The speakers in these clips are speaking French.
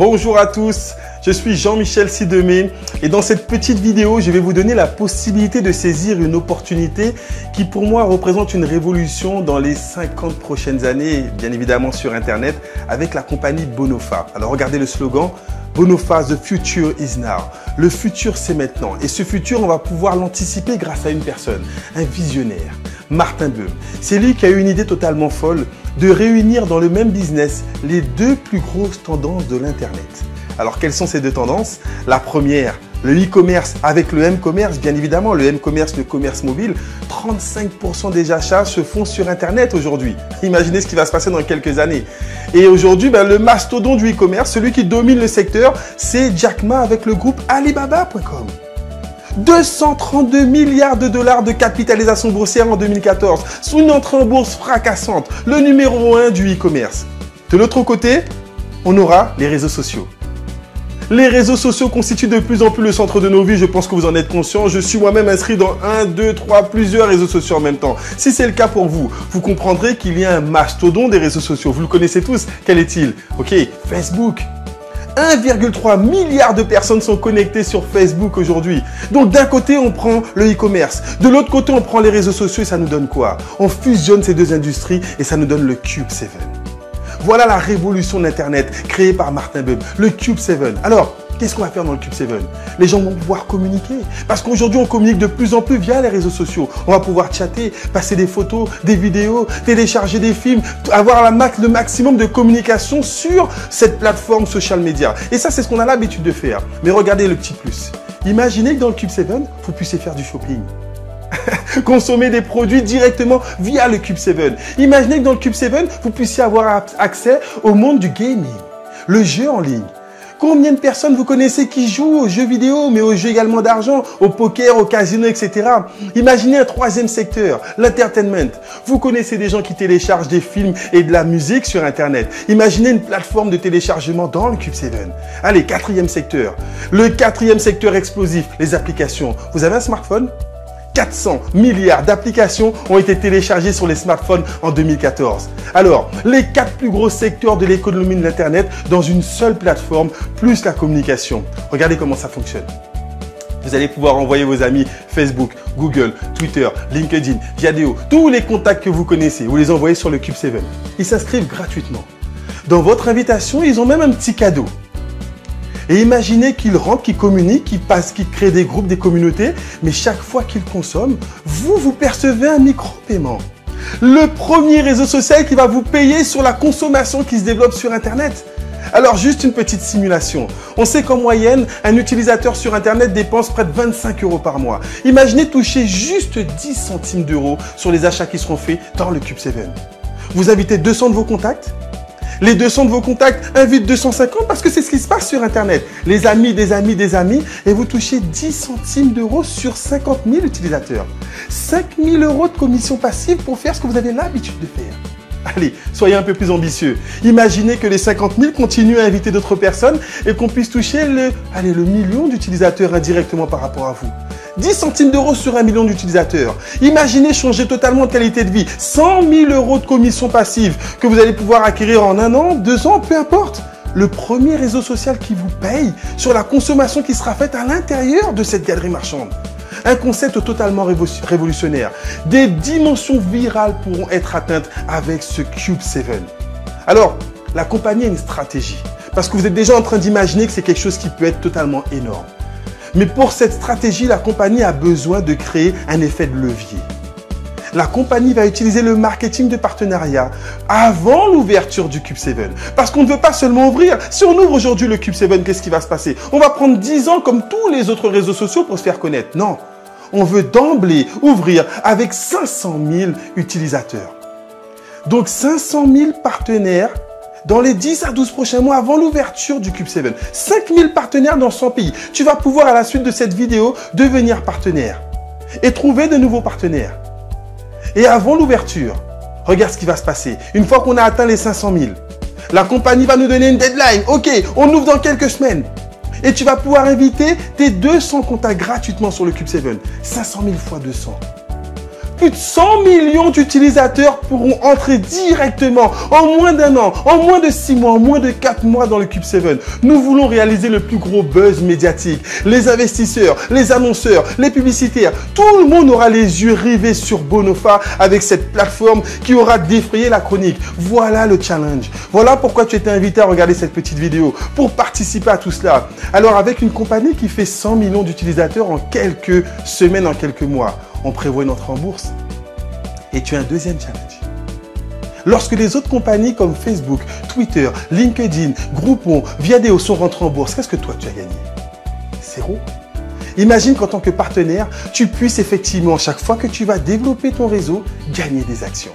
Bonjour à tous, je suis Jean-Michel Sidemé et dans cette petite vidéo, je vais vous donner la possibilité de saisir une opportunité qui pour moi représente une révolution dans les 50 prochaines années, bien évidemment sur Internet, avec la compagnie Bonofa. Alors regardez le slogan, Bonofa, the future is now. Le futur, c'est maintenant. Et ce futur, on va pouvoir l'anticiper grâce à une personne, un visionnaire, Martin Böhm. C'est lui qui a eu une idée totalement folle de réunir dans le même business les deux plus grosses tendances de l'Internet. Alors, quelles sont ces deux tendances? La première, le e-commerce avec le m-commerce, bien évidemment, le m-commerce, le commerce mobile. 35% des achats se font sur Internet aujourd'hui. Imaginez ce qui va se passer dans quelques années. Et aujourd'hui, le mastodonte du e-commerce, celui qui domine le secteur, c'est Jack Ma avec le groupe Alibaba.com. 232 milliards de dollars de capitalisation boursière en 2014, sous une entrée en bourse fracassante, le numéro 1 du e-commerce. De l'autre côté, on aura les réseaux sociaux. Les réseaux sociaux constituent de plus en plus le centre de nos vies, je pense que vous en êtes conscient. Je suis moi-même inscrit dans 1, 2, 3, plusieurs réseaux sociaux en même temps. Si c'est le cas pour vous, vous comprendrez qu'il y a un mastodonte des réseaux sociaux. Vous le connaissez tous. Quel est-il? Ok, Facebook. 1,3 milliard de personnes sont connectées sur Facebook aujourd'hui. Donc d'un côté, on prend le e-commerce. De l'autre côté, on prend les réseaux sociaux et ça nous donne quoi? On fusionne ces deux industries et ça nous donne le Cube 7. Voilà la révolution d'Internet créée par Martin Böhm, le Cube 7. Alors, qu'est-ce qu'on va faire dans le Cube 7? Les gens vont pouvoir communiquer. Parce qu'aujourd'hui, on communique de plus en plus via les réseaux sociaux. On va pouvoir chatter, passer des photos, des vidéos, télécharger des films, avoir le maximum de communication sur cette plateforme social media. Et ça, c'est ce qu'on a l'habitude de faire. Mais regardez le petit plus. Imaginez que dans le Cube 7, vous puissiez faire du shopping. Consommer des produits directement via le Cube 7. Imaginez que dans le Cube 7, vous puissiez avoir accès au monde du gaming, le jeu en ligne. Combien de personnes vous connaissez qui jouent aux jeux vidéo, mais aux jeux également d'argent, au poker, au casino, etc. Imaginez un troisième secteur, l'entertainment. Vous connaissez des gens qui téléchargent des films et de la musique sur Internet. Imaginez une plateforme de téléchargement dans le Cube 7. Allez, quatrième secteur. Le quatrième secteur explosif, les applications. Vous avez un smartphone ? 400 milliards d'applications ont été téléchargées sur les smartphones en 2014. Alors, les 4 plus gros secteurs de l'économie de l'Internet dans une seule plateforme, plus la communication. Regardez comment ça fonctionne. Vous allez pouvoir envoyer vos amis Facebook, Google, Twitter, LinkedIn, Viadeo, tous les contacts que vous connaissez, vous les envoyez sur le Cube 7. Ils s'inscrivent gratuitement. Dans votre invitation, ils ont même un petit cadeau. Et imaginez qu'ils rentrent, qu'ils communiquent, qu'ils créent des groupes, des communautés, mais chaque fois qu'ils consomment, vous percevez un micro-paiement. Le premier réseau social qui va vous payer sur la consommation qui se développe sur Internet. Alors, juste une petite simulation. On sait qu'en moyenne, un utilisateur sur Internet dépense près de 25 € par mois. Imaginez toucher juste 10 centimes d'euros sur les achats qui seront faits dans le Cube 7. Vous invitez 200 de vos contacts. Les 200 de vos contacts invitent 250 parce que c'est ce qui se passe sur Internet. Les amis, des amis, des amis, et vous touchez 10 centimes d'euros sur 50 000 utilisateurs. 5 000 € de commission passive pour faire ce que vous avez l'habitude de faire. Allez, soyez un peu plus ambitieux. Imaginez que les 50 000 continuent à inviter d'autres personnes et qu'on puisse toucher le million d'utilisateurs indirectement par rapport à vous. 10 centimes d'euros sur 1 million d'utilisateurs. Imaginez changer totalement de qualité de vie. 100 000 € de commission passive que vous allez pouvoir acquérir en 1 an, 2 ans, peu importe. Le premier réseau social qui vous paye sur la consommation qui sera faite à l'intérieur de cette galerie marchande. Un concept totalement révolutionnaire. Des dimensions virales pourront être atteintes avec ce Cube 7. Alors, la compagnie a une stratégie. Parce que vous êtes déjà en train d'imaginer que c'est quelque chose qui peut être totalement énorme. Mais pour cette stratégie, la compagnie a besoin de créer un effet de levier. La compagnie va utiliser le marketing de partenariat avant l'ouverture du Cube 7. Parce qu'on ne veut pas seulement ouvrir. Si on ouvre aujourd'hui le Cube 7, qu'est-ce qui va se passer? On va prendre 10 ans comme tous les autres réseaux sociaux pour se faire connaître. Non, on veut d'emblée ouvrir avec 500 000 utilisateurs. Donc 500 000 partenaires dans les 10 à 12 prochains mois avant l'ouverture du Cube 7. 5000 partenaires dans 100 pays. Tu vas pouvoir à la suite de cette vidéo devenir partenaire et trouver de nouveaux partenaires. Et avant l'ouverture, regarde ce qui va se passer. Une fois qu'on a atteint les 500 000, la compagnie va nous donner une deadline. Ok, on ouvre dans quelques semaines. Et tu vas pouvoir inviter tes 200 contacts gratuitement sur le Cube 7. 500 000 fois 200. Plus de 100 millions d'utilisateurs pourront entrer directement en moins d'1 an, en moins de 6 mois, en moins de 4 mois dans le Cube 7. Nous voulons réaliser le plus gros buzz médiatique. Les investisseurs, les annonceurs, les publicitaires, tout le monde aura les yeux rivés sur Bonofa avec cette plateforme qui aura défrayé la chronique. Voilà le challenge. Voilà pourquoi tu étais invité à regarder cette petite vidéo, pour participer à tout cela. Alors avec une compagnie qui fait 100 millions d'utilisateurs en quelques semaines, en quelques mois, on prévoit une entrée en bourse. Et tu as un deuxième challenge. Lorsque les autres compagnies comme Facebook, Twitter, LinkedIn, Groupon, Viadeo sont rentrées en bourse, qu'est-ce que toi tu as gagné? 0. Imagine qu'en tant que partenaire, tu puisses effectivement, chaque fois que tu vas développer ton réseau, gagner des actions.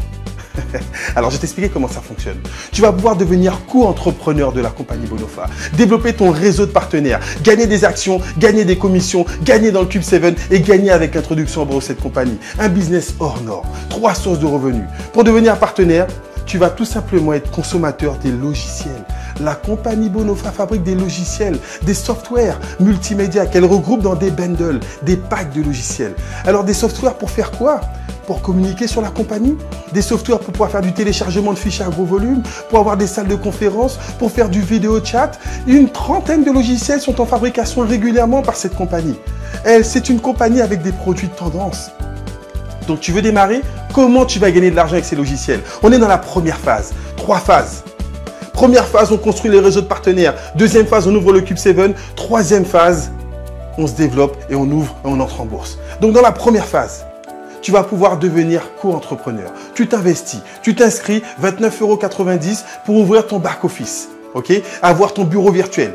Alors, je vais t'expliquer comment ça fonctionne. Tu vas pouvoir devenir co-entrepreneur de la compagnie Bonofa, développer ton réseau de partenaires, gagner des actions, gagner des commissions, gagner dans le Cube 7 et gagner avec l'introduction en bourse de cette compagnie. Un business hors norme, 3 sources de revenus. Pour devenir partenaire, tu vas tout simplement être consommateur des logiciels. La compagnie Bonofa fabrique des logiciels, des softwares multimédia qu'elle regroupe dans des bundles, des packs de logiciels. Alors, des softwares pour faire quoi? Pour communiquer sur la compagnie, des softwares pour pouvoir faire du téléchargement de fichiers à gros volume, pour avoir des salles de conférence, pour faire du vidéo chat. Une trentaine de logiciels sont en fabrication régulièrement par cette compagnie. C'est une compagnie avec des produits de tendance. Donc tu veux démarrer? Comment tu vas gagner de l'argent avec ces logiciels? On est dans la première phase. 3 phases. Première phase, on construit les réseaux de partenaires. Deuxième phase, on ouvre le Cube 7. Troisième phase, on se développe et on ouvre et on entre en bourse. Donc dans la première phase, tu vas pouvoir devenir co-entrepreneur. Tu t'investis, tu t'inscris 29,90 € pour ouvrir ton back-office, ok? Avoir ton bureau virtuel.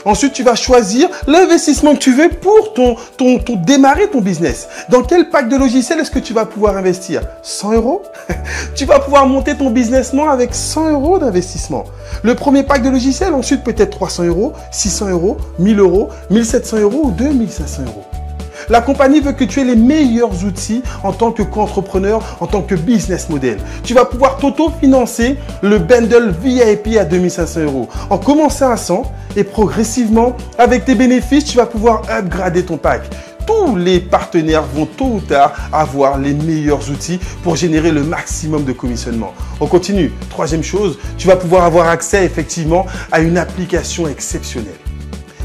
Ensuite, tu vas choisir l'investissement que tu veux pour démarrer ton business. Dans quel pack de logiciels est-ce que tu vas pouvoir investir? 100 €? Tu vas pouvoir monter ton businessment avec 100 € d'investissement. Le premier pack de logiciels, ensuite peut-être 300 €, 600 €, 1000 €, 1700 € ou 2500 €. La compagnie veut que tu aies les meilleurs outils en tant que co-entrepreneur, en tant que business model. Tu vas pouvoir t'auto-financer le bundle VIP à 2500 € en commençant à 100 et progressivement, avec tes bénéfices, tu vas pouvoir upgrader ton pack. Tous les partenaires vont tôt ou tard avoir les meilleurs outils pour générer le maximum de commissionnement. On continue. Troisième chose, tu vas pouvoir avoir accès effectivement à une application exceptionnelle.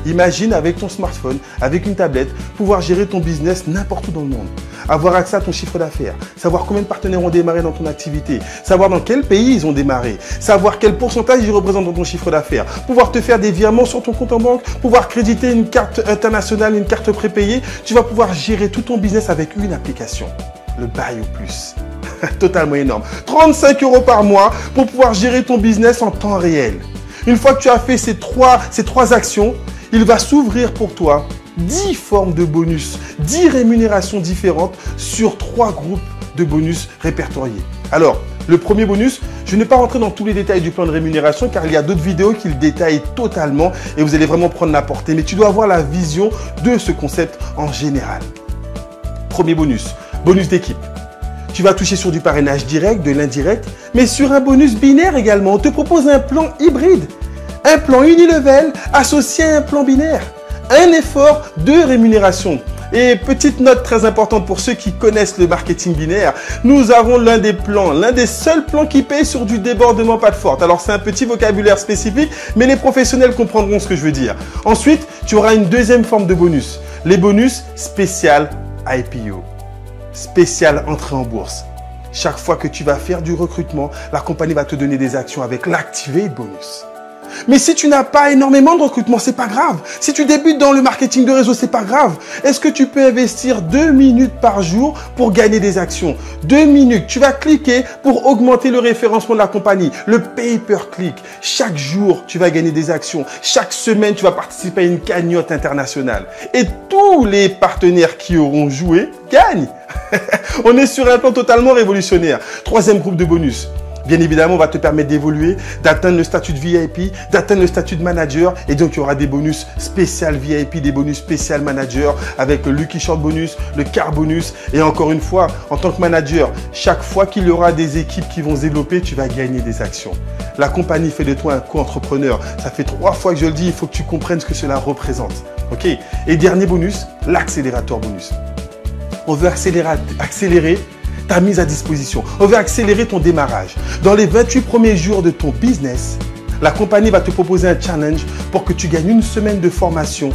Imagine avec ton smartphone, avec une tablette, pouvoir gérer ton business n'importe où dans le monde. Avoir accès à ton chiffre d'affaires, savoir combien de partenaires ont démarré dans ton activité, savoir dans quel pays ils ont démarré, savoir quel pourcentage ils représentent dans ton chiffre d'affaires, pouvoir te faire des virements sur ton compte en banque, pouvoir créditer une carte internationale, une carte prépayée. Tu vas pouvoir gérer tout ton business avec une application, le Buy au Plus. Totalement énorme. 35 € par mois pour pouvoir gérer ton business en temps réel. Une fois que tu as fait ces trois actions, il va s'ouvrir pour toi 10 formes de bonus, 10 rémunérations différentes sur 3 groupes de bonus répertoriés. Alors, le premier bonus, je ne vais pas rentrer dans tous les détails du plan de rémunération car il y a d'autres vidéos qui le détaillent totalement et vous allez vraiment prendre la portée. Mais tu dois avoir la vision de ce concept en général. Premier bonus, bonus d'équipe. Tu vas toucher sur du parrainage direct, de l'indirect, mais sur un bonus binaire également. On te propose un plan hybride. Un plan unilevel associé à un plan binaire. Un effort de rémunération. Et petite note très importante pour ceux qui connaissent le marketing binaire, nous avons l'un des seuls plans qui paye sur du débordement pas de forte. Alors c'est un petit vocabulaire spécifique, mais les professionnels comprendront ce que je veux dire. Ensuite, tu auras une deuxième forme de bonus. Les bonus spécial IPO. Spécial entrée en bourse. Chaque fois que tu vas faire du recrutement, la compagnie va te donner des actions avec l'Activate Bonus. Mais si tu n'as pas énormément de recrutement, c'est pas grave. Si tu débutes dans le marketing de réseau, c'est pas grave. Est-ce que tu peux investir 2 minutes par jour pour gagner des actions? 2 minutes. Tu vas cliquer pour augmenter le référencement de la compagnie. Le pay-per-click. Chaque jour, tu vas gagner des actions. Chaque semaine, tu vas participer à une cagnotte internationale. Et tous les partenaires qui auront joué gagnent. On est sur un plan totalement révolutionnaire. Troisième groupe de bonus. Bien évidemment, on va te permettre d'évoluer, d'atteindre le statut de VIP, d'atteindre le statut de manager. Et donc, il y aura des bonus spécial VIP, des bonus spécial manager avec le Lucky Short bonus, le Car bonus. Et encore une fois, en tant que manager, chaque fois qu'il y aura des équipes qui vont se développer, tu vas gagner des actions. La compagnie fait de toi un co-entrepreneur. Ça fait 3 fois que je le dis, il faut que tu comprennes ce que cela représente. Ok? Et dernier bonus, l'accélérateur bonus. On veut accélérer ta mise à disposition. On veut accélérer ton démarrage. Dans les 28 premiers jours de ton business, la compagnie va te proposer un challenge pour que tu gagnes une semaine de formation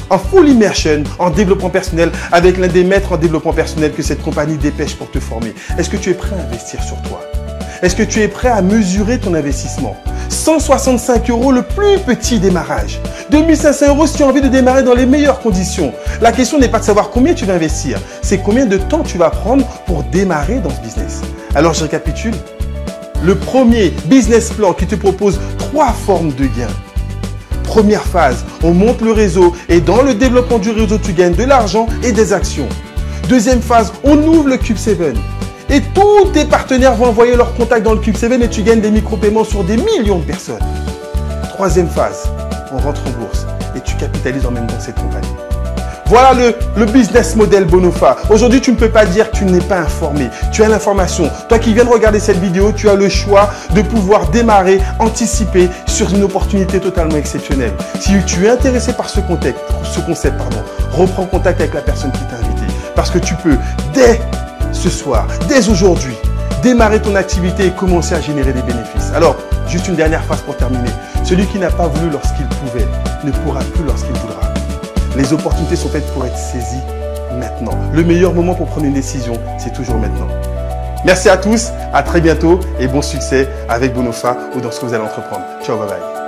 en full immersion, en développement personnel, avec l'un des maîtres en développement personnel que cette compagnie dépêche pour te former. Est-ce que tu es prêt à investir sur toi? Est-ce que tu es prêt à mesurer ton investissement? 165 € le plus petit démarrage. 2500 € si tu as envie de démarrer dans les meilleures conditions. La question n'est pas de savoir combien tu vas investir, c'est combien de temps tu vas prendre pour démarrer dans ce business. Alors je récapitule. Le premier business plan qui te propose 3 formes de gains. Première phase, on monte le réseau et dans le développement du réseau, tu gagnes de l'argent et des actions. Deuxième phase, on ouvre le Cube 7. Et tous tes partenaires vont envoyer leurs contacts dans le Cube 7 et tu gagnes des micro-paiements sur des millions de personnes. Troisième phase, on rentre en bourse et tu capitalises en même temps cette compagnie. Voilà le business model Bonofa. Aujourd'hui, tu ne peux pas dire que tu n'es pas informé. Tu as l'information. Toi qui viens de regarder cette vidéo, tu as le choix de pouvoir démarrer, anticiper sur une opportunité totalement exceptionnelle. Si tu es intéressé par ce concept, reprends contact avec la personne qui t'a invité. Parce que tu peux, dès ce soir, dès aujourd'hui, démarrer ton activité et commencer à générer des bénéfices. Alors, juste une dernière phrase pour terminer. Celui qui n'a pas voulu lorsqu'il pouvait ne pourra plus lorsqu'il voudra. Les opportunités sont faites pour être saisies maintenant. Le meilleur moment pour prendre une décision, c'est toujours maintenant. Merci à tous, à très bientôt et bon succès avec Bonofa ou dans ce que vous allez entreprendre. Ciao, bye bye.